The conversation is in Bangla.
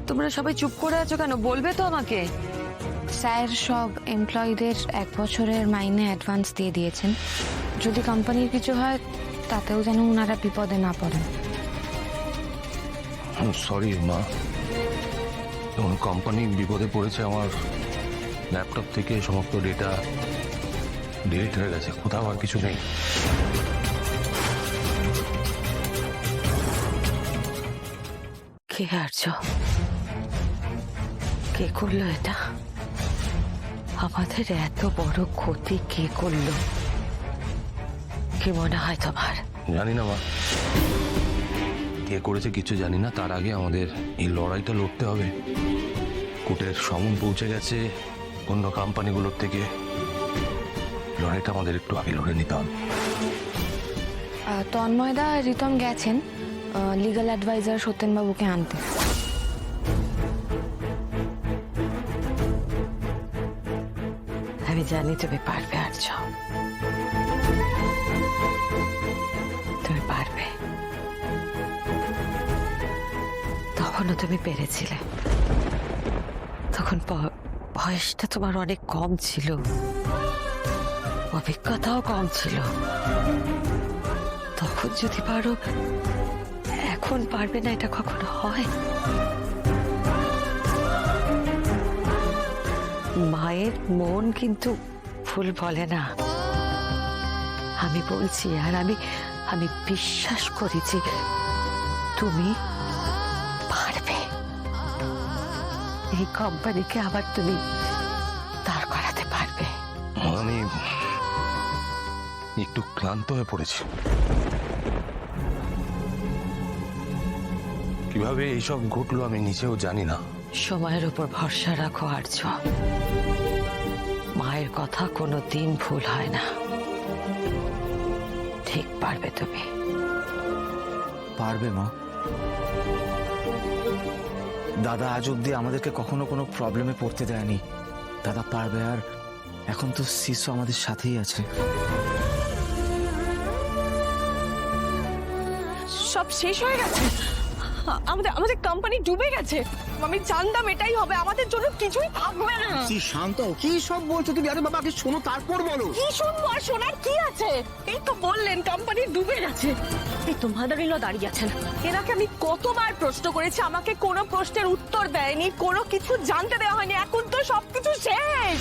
তোমরা সবাই চুপ করে আছো কেন? বলবে তো আমাকে। স্যার সব এমপ্লয়ীদের 1 বছরের মাইনে অ্যাডভান্স দিয়ে দিয়েছেন। যদি কোম্পানির কিছু হয় তাতেও যেন ওনারা বিপদে না পড়েন। সরি মা, কোম্পানি বিপদে পড়েছে। আমার ল্যাপটপ থেকে সমস্ত ডেটা ডিলিট হয়ে গেছে, কোথাও আর কিছু নেই। কে আর্য? কে করলো এটা? আমাদের এত বড় ক্ষতি কে করলো? কি মনে হয় তোমার? জানি না মা, কে করেছে কিছু জানি না। তার আগে আমাদের এই লড়াইটা লড়তে হবে। কোর্টের সমন পৌঁছে গেছে অন্য কোম্পানিগুলোর থেকে। লড়াইটা আমাদের একটু আগে লড়ে নিতে হবে। তন্ময়দা রিতম গেছেন লিগ্যাল অ্যাডভাইজার সত্যেনবাবুকে আনতে। আমি জানি তুমি পারবে আর্য, তুমি পারবে। তখনও তুমি পেরেছিলে। তখন বয়সটা তোমার অনেক কম ছিল, অভিজ্ঞতাও কম ছিল। তখন যদি পারো, এখন পারবে না এটা কখনো হয়? মায়ের মন কিন্তু ভুল বলে না। আমি বলছি, আর আমি বিশ্বাস করি যে তুমি পারবে। এই কোম্পানিকে আবার তুমি দাঁড় করাতে পারবে। আমি একটু ক্লান্ত হয়ে পড়েছি। কিভাবে এইসব ঘটলো আমি নিজেও জানি না। সময়ের উপর ভরসা রাখো আর্য। মায়ের কথা কোনো দিন ভুল হয় না। ঠিক পারবে তুমি। পারবে মা। দাদা আজ অব্দি আমাদেরকে কখনো কোনো প্রবলেমে পড়তে দেয়নি। দাদা পারবে। আর এখন তো শিশু আমাদের সাথেই আছে। সব শেষ হয়ে গেছে। আমাদের আমাদের কোম্পানি ডুবে গেছে। আমি জানতাম এটাই হবে। আমাদের জন্য কিছুই থাকবে না। শান্ত কি সব বলছো তুমি? আরে বাবা আগে শোনো তারপর বলো। কি শুনবো? আর শোনার কি আছে? এই তো বললেন কোম্পানি ডুবে গেছে। এই তো মাদার-ইন-ল দাঁড়িয়ে আছেন। এনাকে আমি কতবার প্রশ্ন করেছি, আমাকে কোনো প্রশ্নের উত্তর দেয়নি, কোনো কিছু জানতে দেওয়া হয়নি। এখন তো সবকিছু শেষ।